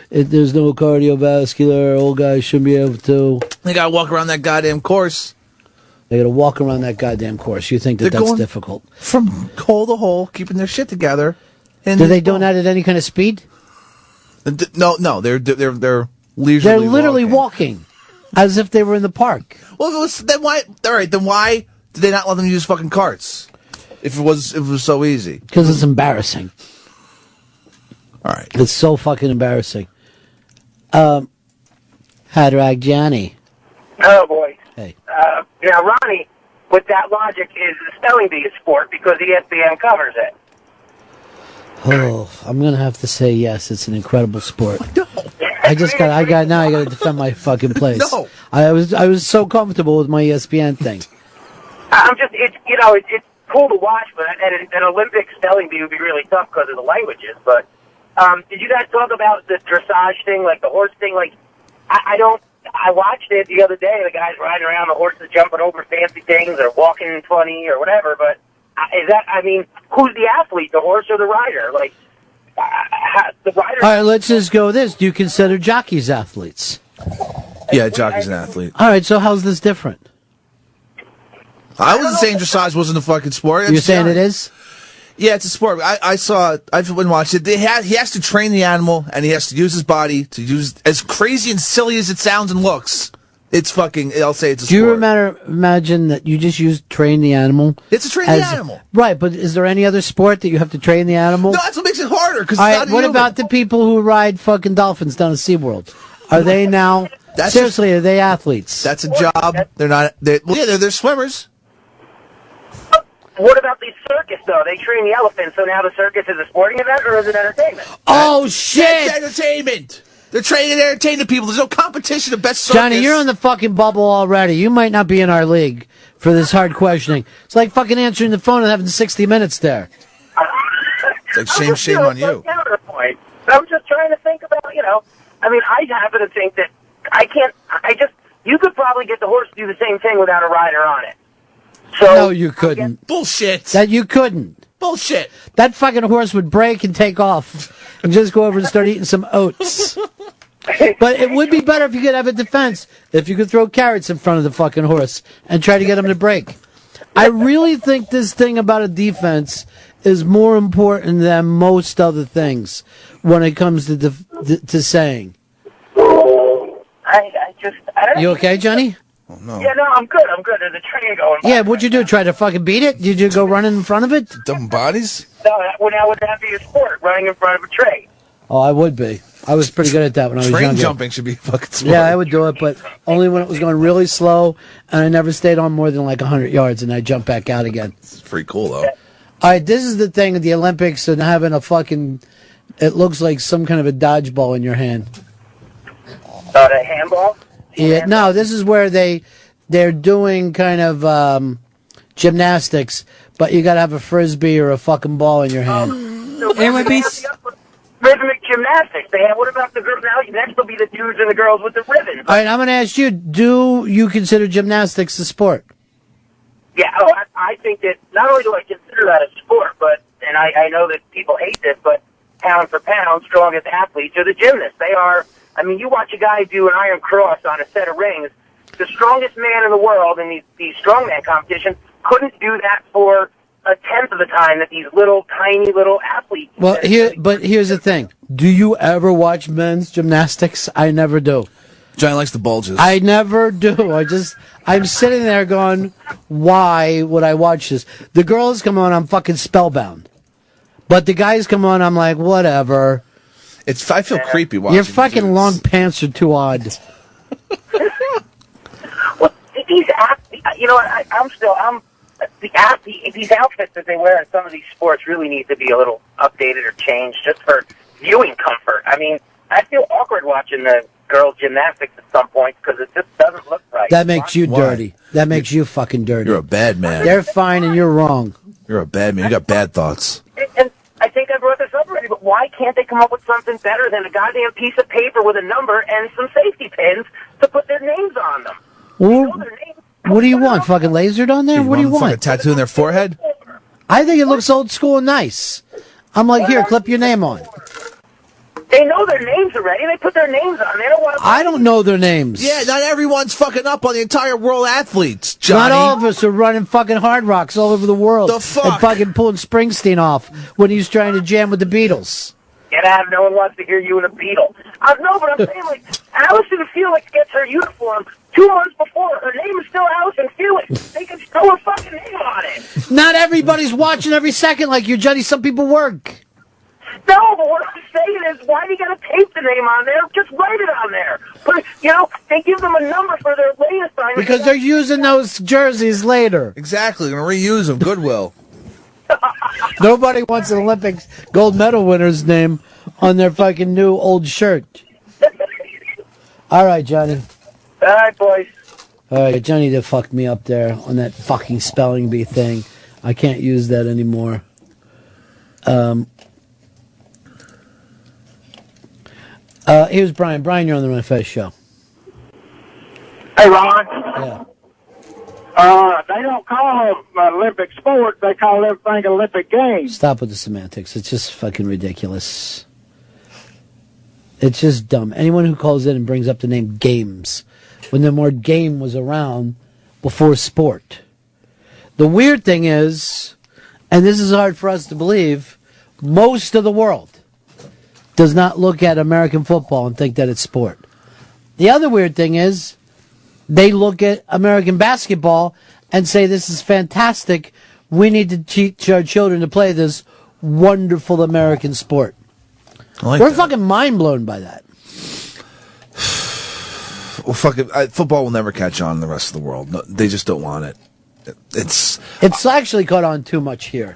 there's no cardiovascular, old guys shouldn't be able to. They got to walk around that goddamn course. They got to walk around that goddamn course. You think They're that's going difficult? From hole to hole, keeping their shit together. Do they do that at any kind of speed? No, they're leisurely. They're literally walking as if they were in the park. Well, then why? All right, then why did they not let them use fucking carts? If it was so easy. Because it's embarrassing. All right, it's so fucking embarrassing. Hadrag Johnny. Oh, boy. Hey. Now, Ronnie, with that logic, is the spelling bee a sport because ESPN covers it? Oh, I'm gonna have to say yes. It's an incredible sport. No. I got to defend my fucking place. No. I was so comfortable with my ESPN thing. It's cool to watch, but an Olympic spelling bee would be really tough because of the languages. But did you guys talk about the dressage thing, like the horse thing? Like, I watched it the other day. The guys riding around, the horses jumping over fancy things or walking funny or whatever. But who's the athlete, the horse or the rider? Like, the rider. All right, let's just go with this. Do you consider jockeys athletes? Yeah, jockey's an athlete. All right, so how's this different? I wasn't saying dressage wasn't a fucking sport. You're saying it is? Yeah, it's a sport. I've been watching it. He has to train the animal, and he has to use his body to use, as crazy and silly as it sounds and looks. It's fucking, I'll say it's a sport. Do you imagine that you just train the animal? It's to train the animal. Right, but is there any other sport that you have to train the animal? No, that's what makes it harder. All right, what about the people who ride fucking dolphins down at SeaWorld? Are they now, seriously, are they athletes? That's a job. They're not, they're swimmers. What about the circus, though? They train the elephants, so now the circus is a sporting event, or is it entertainment? Oh, shit! It's entertainment! They're training and entertaining people. There's no competition of best circus. Johnny, you're on the fucking bubble already. You might not be in our league for this hard questioning. It's like fucking answering the phone and having 60 minutes there. It's like shame on you. Counterpoint. But I'm just trying to think about, I mean, I happen to think that you could probably get the horse to do the same thing without a rider on it. So No, you couldn't. Bullshit. That you couldn't. Bullshit. That fucking horse would break and take off and just go over and start eating some oats. But it would be better if you could have a defense, if you could throw carrots in front of the fucking horse and try to get him to break. I really think this thing about a defense is more important than most other things when it comes to saying. I don't know. You okay, Johnny? Oh, no. Yeah, no, I'm good. There's a train going by. Yeah, what'd you do? Try to fucking beat it? Did you go running in front of it? Dumb bodies? No, would that be a sport, running in front of a train? Oh, I would be. I was pretty good at that when I was Train younger. jumping should be fucking sport. Yeah, I would do it, but only when it was going really slow, and I never stayed on more than like 100 yards, and I jumped back out again. It's pretty cool, though. All right, this is the thing of the Olympics and having a fucking, it looks like some kind of a dodgeball in your hand. The handball? Yeah, no, this is where they're doing kind of gymnastics, but you got to have a frisbee or a fucking ball in your hand. It would be Rhythmic gymnastics. What about the girls now? Next will be the dudes and the girls with the ribbons. All right, I'm going to ask you, do you consider gymnastics a sport? Yeah, I think that not only do I consider that a sport, but, and I know that people hate this, but pound for pound, strongest athletes are the gymnasts. They are, I mean, you watch a guy do an iron cross on a set of rings, the strongest man in the world in these strongman competitions couldn't do that for a tenth of the time that these little, tiny little athletes. Well, here's the thing. Do you ever watch men's gymnastics? I never do. Johnny likes the bulges. I never do. I'm sitting there going, why would I watch this? The girls come on, I'm fucking spellbound. But the guys come on, I'm like, whatever. I feel creepy watching. Your fucking long pants are too odd. Well, these athletes, these outfits that they wear in some of these sports really need to be a little updated or changed just for viewing comfort. I mean, I feel awkward watching the girls' gymnastics at some point because it just doesn't look right. That makes you dirty. That makes you fucking dirty. You're a bad man. They're fine and you're wrong. You're a bad man. You got bad thoughts. And I think I brought this up already, but why can't they come up with something better than a goddamn piece of paper with a number and some safety pins to put their names on them? Well, what do you want? Fucking lasered on there? What do you want? Fucking tattoo in their forehead? I think it looks old school and nice. I'm like, here, clip your name on. They know their names already. They put their names on. They don't want to. I don't know their names. Yeah, not everyone's fucking up on the entire world athletes, Johnny. Not all of us are running fucking hard rocks all over the world. The fuck? And fucking pulling Springsteen off when he's trying to jam with the Beatles. Get out. No one wants to hear you in a Beatle. No, but I'm saying, like, Allison Felix gets her uniform 2 months before. Her name is still Allison Felix. They can throw her fucking name on it. Not everybody's watching every second like you, Johnny. Some people work. No, but what I'm saying is, why do you got to tape the name on there? Just write it on there. But, they give them a number for their latest sign. Because they're using those jerseys later. Exactly. We're going to reuse them. Goodwill. Nobody wants an Olympics gold medal winner's name on their fucking new old shirt. All right, Johnny. All right, boys. All right, Johnny that fucked me up there on that fucking spelling bee thing. I can't use that anymore. Here's Brian. Brian, you're on the Run Fest show. Hey, Ron. Yeah. They don't call them Olympic sports. They call everything Olympic Games. Stop with the semantics. It's just fucking ridiculous. It's just dumb. Anyone who calls in and brings up the name games, when the word game was around before sport. The weird thing is, and this is hard for us to believe, most of the world does not look at American football and think that it's sport. The other weird thing is, they look at American basketball and say, this is fantastic. We need to teach our children to play this wonderful American sport. We're fucking mind blown by that. Well, football will never catch on in the rest of the world. No, they just don't want it. It's actually caught on too much here.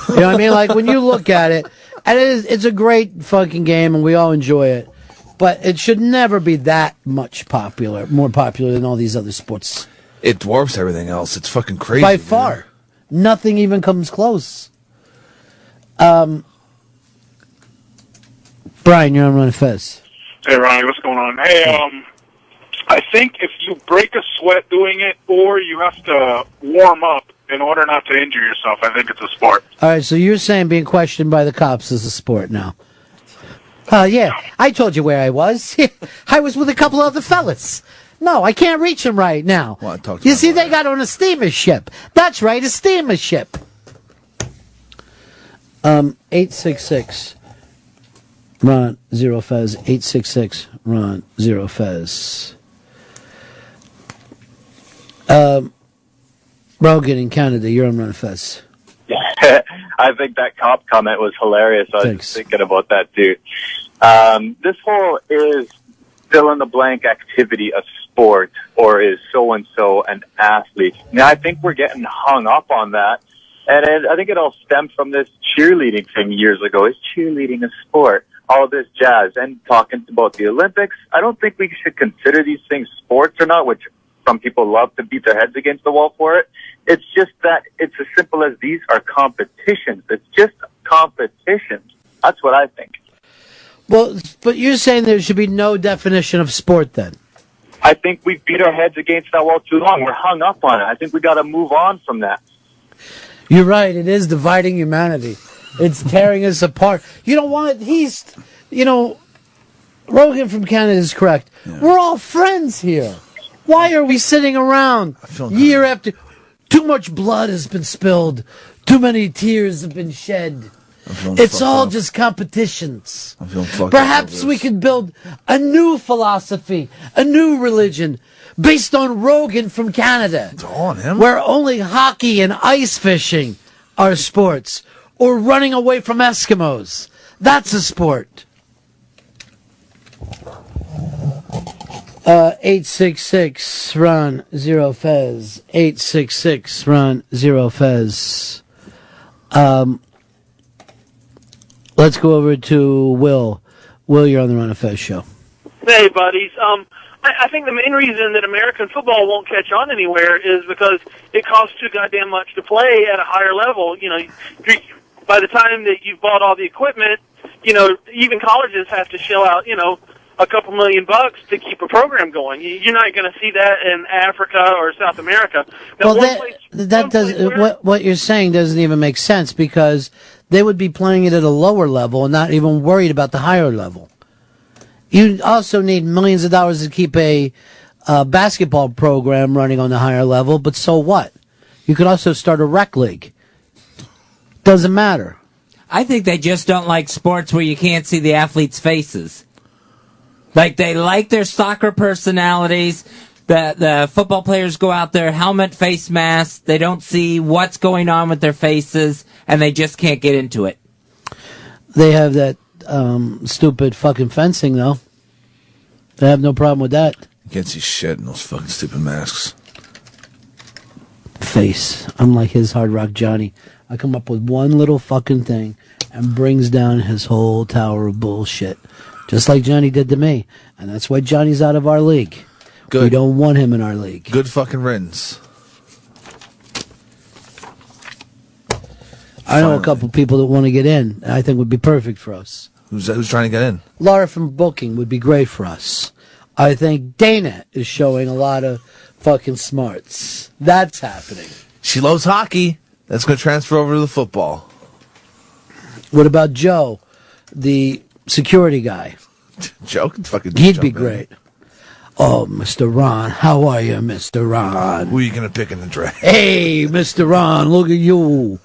You know what I mean? Like, when you look at it, and it's a great fucking game, and we all enjoy it. But it should never be that much more popular than all these other sports. It dwarfs everything else. It's fucking crazy. By far. Nothing even comes close. Brian, you're on Run Fez. Hey, Ronnie, what's going on? Hey, I think if you break a sweat doing it, or you have to warm up in order not to injure yourself, I think it's a sport. All right, so you're saying being questioned by the cops is a sport now. Yeah, I told you where I was. I was with a couple other fellas. No, I can't reach them right now. You see, they got on a steamer ship. That's right, a steamer ship. 866 Ron Zero Fez. 866 Ron Zero Fez. Rogan in Canada, you're on Ron Fez. I think that cop comment was hilarious. I was just thinking about that too. This whole is fill in the blank activity a sport, or is so and so an athlete? Now I think we're getting hung up on that, and I think it all stemmed from this cheerleading thing years ago. Is cheerleading a sport? All this jazz, and talking about the Olympics. I don't think we should consider these things sports or not, which some people love to beat their heads against the wall for it. It's just that it's as simple as these are competitions. It's just competitions. That's what I think. Well, but you're saying there should be no definition of sport then? I think we beat our heads against that wall too long. We're hung up on it. I think we got to move on from that. You're right. It is dividing humanity. It's tearing us apart. You don't want it. Rogan from Canada is correct. Yeah. We're all friends here. Why are we sitting around year after? Too much blood has been spilled. Too many tears have been shed. It's all just competitions. Perhaps we could build a new philosophy, a new religion, based on Rogan from Canada. It's all on him. Where only hockey and ice fishing are sports, or running away from Eskimos. That's a sport. 866 Ron Zero Fez. 866 Ron Zero Fez. Let's go over to Will. Will, you're on the Ron and Fez show. Hey, buddies. I think the main reason that American football won't catch on anywhere is because it costs too goddamn much to play at a higher level. By the time that you've bought all the equipment, even colleges have to shell out, a couple $1 million to keep a program going. You're not going to see that in Africa or South America. Now, what you're saying doesn't even make sense, because they would be playing it at a lower level and not even worried about the higher level. You also need millions of dollars to keep a basketball program running on the higher level, but so what? You could also start a rec league. Doesn't matter. I think they just don't like sports where you can't see the athletes' faces. Like, they like their soccer personalities. The football players go out there, helmet, face mask. They don't see what's going on with their faces, and they just can't get into it. They have that stupid fucking fencing, though. They have no problem with that. You can't see shit in those fucking stupid masks. Face. I'm like his Hard Rock Johnny. I come up with one little fucking thing and brings down his whole tower of bullshit. Just like Johnny did to me. And that's why Johnny's out of our league. Good. We don't want him in our league. Good fucking riddance. I know a couple people that want to get in. I think would be perfect for us. Who's trying to get in? Laura from Booking would be great for us. I think Dana is showing a lot of fucking smarts. That's happening. She loves hockey. That's going to transfer over to the football. What about Joe, the security guy? Joe can fucking He'd be great. Oh, Mr. Ron. How are you, Mr. Ron? Who are you going to pick in the draft? Hey, Mr. Ron, look at you.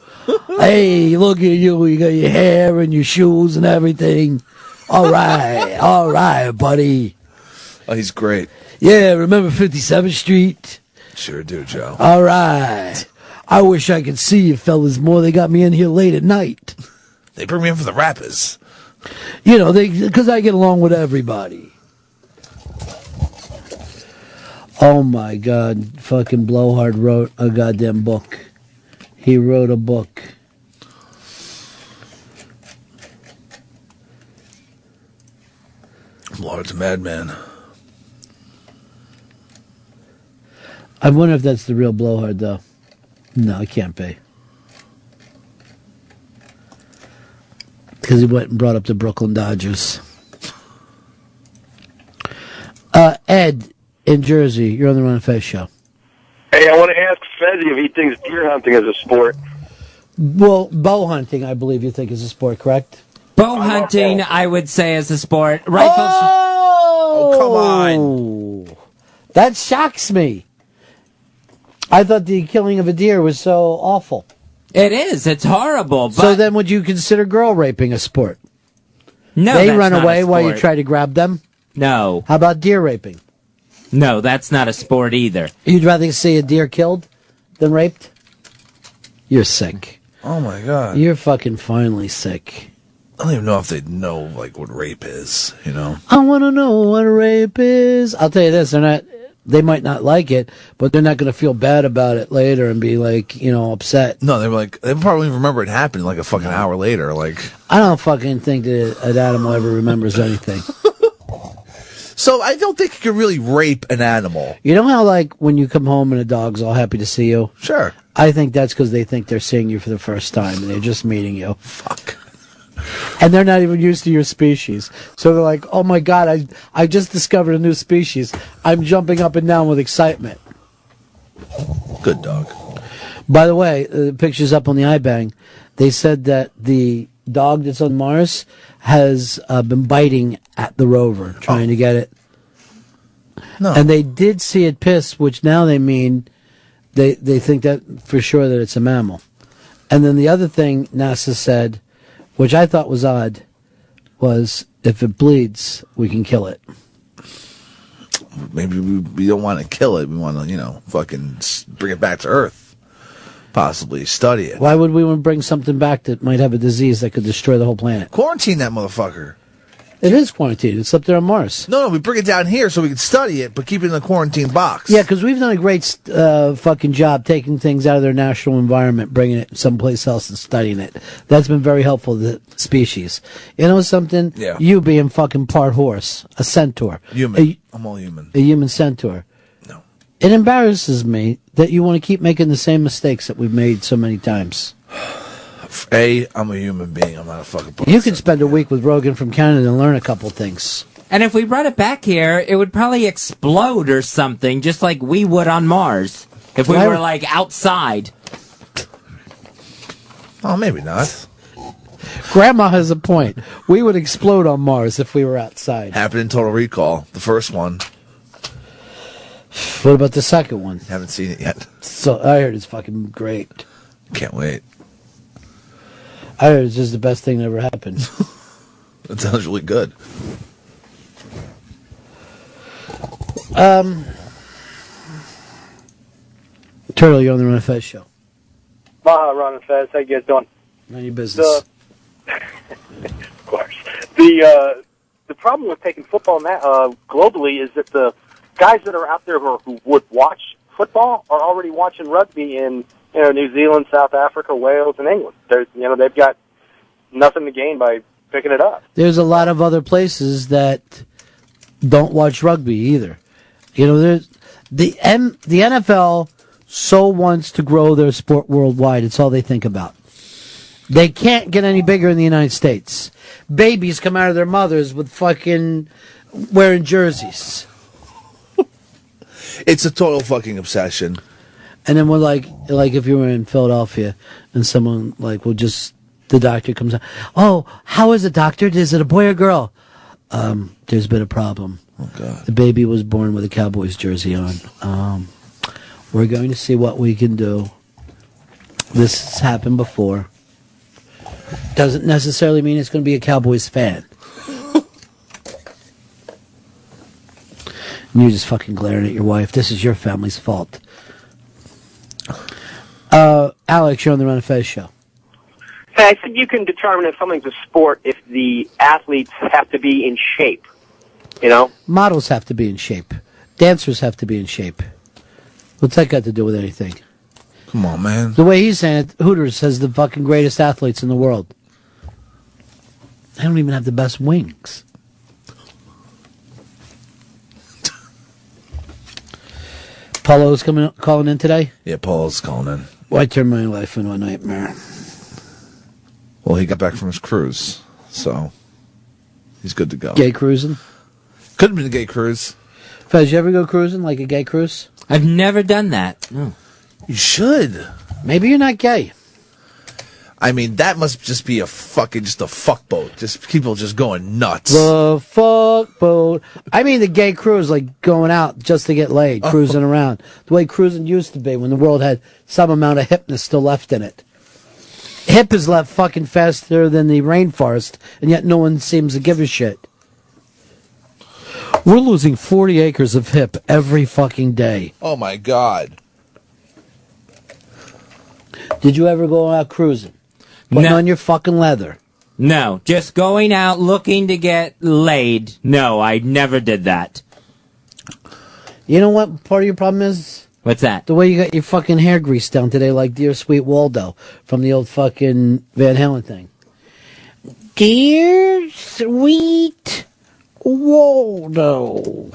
Hey, look at you. You got your hair and your shoes and everything. All right, buddy. Oh, he's great. Yeah, remember 57th Street? Sure do, Joe. All right. I wish I could see you fellas more. They got me in here late at night. They bring me in for the rappers. Because I get along with everybody. Oh, my God. Fucking Blowhard wrote a goddamn book. He wrote a book. Blowhard's a madman. I wonder if that's the real Blowhard, though. No, it can't be. Because he went and brought up the Brooklyn Dodgers. Ed in Jersey, you're on the Ron and Fez show. Hey, I want to ask Fezzi if he thinks deer hunting is a sport. Well, bow hunting, I believe you think is a sport, correct? Bow hunting, I would say, is a sport. Rifles. Oh, come on. That shocks me. I thought the killing of a deer was so awful. It is. It's horrible. But So then would you consider girl raping a sport? No, They that's run not a away while you sport. try to grab them? No. How about deer raping? No, that's not a sport either. You'd rather see a deer killed than raped? You're sick. Oh, my God. You're fucking finally sick. I don't even know if they'd know, like, what rape is, you know? I want to know what rape is. I'll tell you this, they might not like it, but they're not going to feel bad about it later and be like, upset. No, they probably remember it happened like a fucking hour later. Like, I don't fucking think that an animal ever remembers anything. So I don't think you can really rape an animal. You know how, like, when you come home and a dog's all happy to see you? Sure. I think that's because they think they're seeing you for the first time and they're just meeting you. Fuck. And they're not even used to your species. So they're like, oh my God, I just discovered a new species. I'm jumping up and down with excitement. Good dog. By the way, the picture's up on the iBang. They said that the dog that's on Mars has been biting at the rover, trying to get it. No. And they did see it piss, which now they mean they think that for sure that it's a mammal. And then the other thing NASA said, which I thought was odd, was if it bleeds, we can kill it. Maybe we don't want to kill it. We want to, fucking bring it back to Earth. Possibly study it. Why would we want to bring something back that might have a disease that could destroy the whole planet? Quarantine that motherfucker. It is quarantined. It's up there on Mars. No, we bring it down here so we can study it, but keep it in the quarantine box. Yeah, because we've done a great fucking job taking things out of their natural environment, bringing it someplace else and studying it. That's been very helpful to the species. You know something? Yeah. You being fucking part horse, a centaur. Human. I'm all human. A human centaur. No. It embarrasses me that you want to keep making the same mistakes that we've made so many times. I'm a human being. I'm not a fucking person. You could spend a week with Rogan from Canada and learn a couple things. And if we brought it back here, it would probably explode or something, just like we would on Mars. If we were, like, outside. Oh, maybe not. Grandma has a point. We would explode on Mars if we were outside. Happened in Total Recall, the first one. What about the second one? Haven't seen it yet. So I heard it's fucking great. Can't wait. I heard it's just the best thing that ever happened. That sounds really good. Turtle, you're on the Ron and Fez show. Ron and Fez, how you guys doing? None of your business. Of course. The problem with taking football globally is that the guys that are out there who would watch football are already watching rugby in New Zealand, South Africa, Wales, and England. They've got nothing to gain by picking it up. There's a lot of other places that don't watch rugby either. There's the NFL so wants to grow their sport worldwide. It's all they think about. They can't get any bigger in the United States. Babies come out of their mothers with fucking wearing jerseys. It's a total fucking obsession. And then we're like if you were in Philadelphia and someone the doctor comes out. Oh, how is it, doctor? Is it a boy or girl? There's been a problem. Oh, God. The baby was born with a Cowboys jersey on. We're going to see what we can do. This has happened before. Doesn't necessarily mean it's going to be a Cowboys fan. And you're just fucking glaring at your wife. This is your family's fault. Alex, you're on the Ron and Fez show. Hey, I think you can determine if something's a sport if the athletes have to be in shape. Models have to be in shape. Dancers have to be in shape. What's that got to do with anything? Come on, man. The way he's saying it, Hooters has the fucking greatest athletes in the world. They don't even have the best wings. Paulo's calling in today? Yeah, Paul's calling in. Why turn my life into a nightmare? Well, he got back from his cruise, so he's good to go. Gay cruising? Could have been a gay cruise. Fez, you ever go cruising, like a gay cruise? I've never done that. No. You should. Maybe you're not gay. I mean, that must just be a fuck boat. Just people just going nuts. The fuck boat. I mean, the gay cruise, like going out just to get laid, cruising around. The way cruising used to be when the world had some amount of hipness still left in it. Hip is left fucking faster than the rainforest, and yet no one seems to give a shit. We're losing 40 acres of hip every fucking day. Oh my God. Did you ever go out cruising? Putting on your fucking leather? No, just going out looking to get laid. No, I never did that. You know what part of your problem is? What's that? The way you got your fucking hair greased down today like Dear Sweet Waldo from the old fucking Van Halen thing. Dear Sweet Waldo.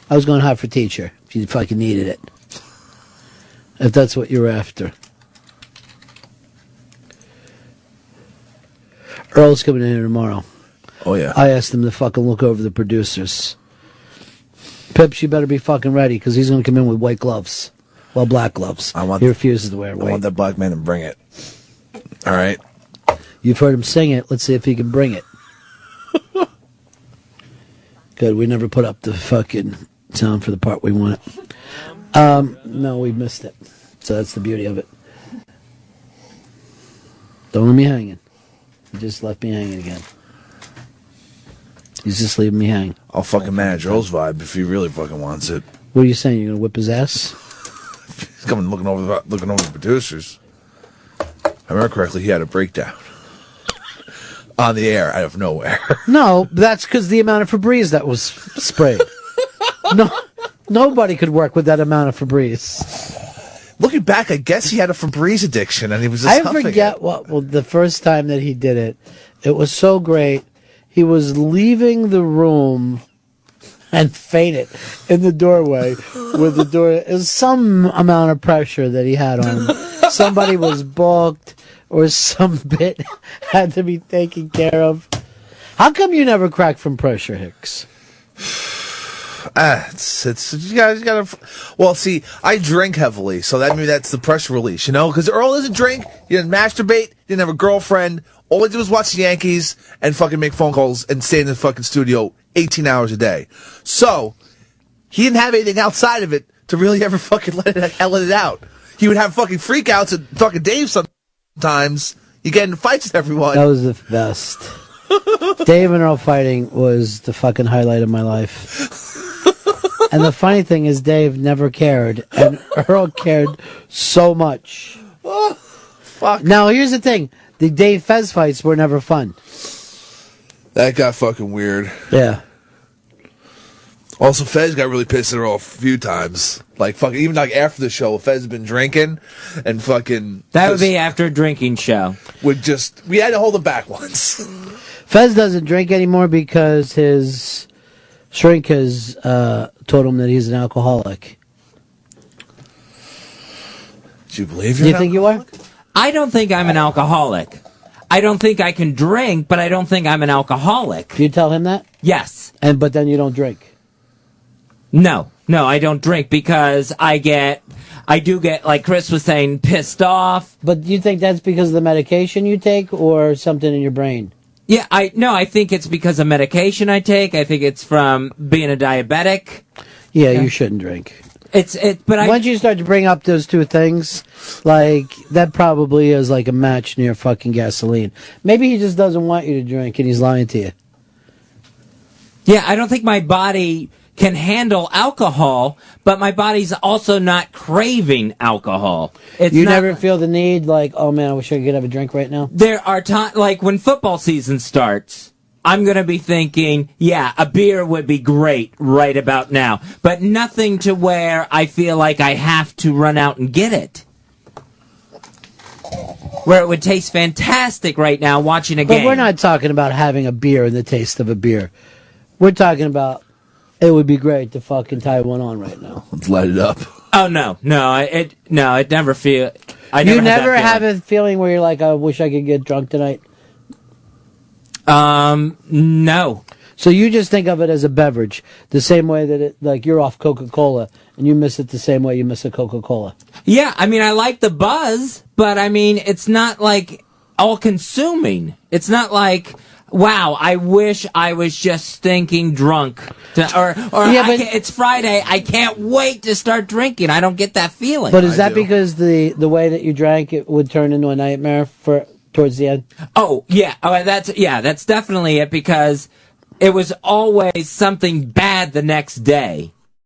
I was going hot for teacher if you fucking needed it. If that's what you're after. Earl's coming in here tomorrow. Oh, yeah. I asked him to fucking look over the producers. Pips, you better be fucking ready, because he's going to come in with white gloves. Well, black gloves. He refuses to wear white. I want that black man to bring it. All right. You've heard him sing it. Let's see if he can bring it. Good. We never put up the fucking sound for the part we wanted. No, we missed it. So that's the beauty of it. Don't let me hanging. You just left me hanging again. He's just leaving me hanging. I'll fucking manage Earl's vibe if he really fucking wants it. What are you saying? You're gonna whip his ass? He's coming looking over the producers. If I remember correctly, he had a breakdown on the air out of nowhere. No, that's because the amount of Febreze that was sprayed. No, nobody could work with that amount of Febreze. Looking back, I guess he had a Febreze addiction, and he was just I huffing forget it. well, the first time that he did it, it was so great. He was leaving the room and fainted in the doorway with the door. It was some amount of pressure that he had on him. Somebody was balked or some bit had to be taken care of. How come you never crack from pressure, Hicks? It's you guys gotta. Well, see, I drink heavily, so that's the pressure release, you know. Because Earl doesn't drink, he didn't masturbate, he didn't have a girlfriend. All he did was watch the Yankees and fucking make phone calls and stay in the fucking studio 18 hours a day. So he didn't have anything outside of it to really ever fucking let it out. He would have fucking freakouts at fucking Dave sometimes. You get into fights with everyone. That was the best. Dave and Earl fighting was the fucking highlight of my life. And the funny thing is, Dave never cared, and Earl cared so much. Oh, fuck. Now, here's the thing. The Dave Fez fights were never fun. That got fucking weird. Yeah. Also, Fez got really pissed at Earl a few times. Like, fucking, even like after the show, Fez had been drinking, and fucking... That would be after a drinking show. We had to hold him back once. Fez doesn't drink anymore because his shrink has told him that he's an alcoholic. Do you believe Do you think you are? I don't think I'm an alcoholic. I don't think I can drink, but I don't think I'm an alcoholic. Do you tell him that? Yes. But then you don't drink? No, I don't drink because I do get, like Chris was saying, pissed off. But do you think that's because of the medication you take or something in your brain? Yeah, I think it's because of medication I take. I think it's from being a diabetic. Yeah, you shouldn't drink. But once you start to bring up those two things, like, that probably is like a match near fucking gasoline. Maybe he just doesn't want you to drink and he's lying to you. Yeah, I don't think my body can handle alcohol, but my body's also not craving alcohol. You never feel the need, like, oh man, I wish I could have a drink right now? There are times, like when football season starts, I'm going to be thinking, yeah, a beer would be great right about now, but nothing to where I feel like I have to run out and get it. Where it would taste fantastic right now watching a game. But we're not talking about having a beer and the taste of a beer. We're talking about it would be great to fucking tie one on right now. Let's light it up. Oh, no, it never feel. You never have a feeling where you're like, I wish I could get drunk tonight? No. So you just think of it as a beverage, the same way that it, like you're off Coca-Cola and you miss it the same way you miss a Coca-Cola. Yeah, I mean, I like the buzz, but I mean, it's not like all-consuming. It's not like, wow, I wish I was just stinking drunk. It's Friday, I can't wait to start drinking. I don't get that feeling. But is that because the way that you drank it would turn into a nightmare towards the end? Oh, yeah. That's definitely it, because it was always something bad the next day.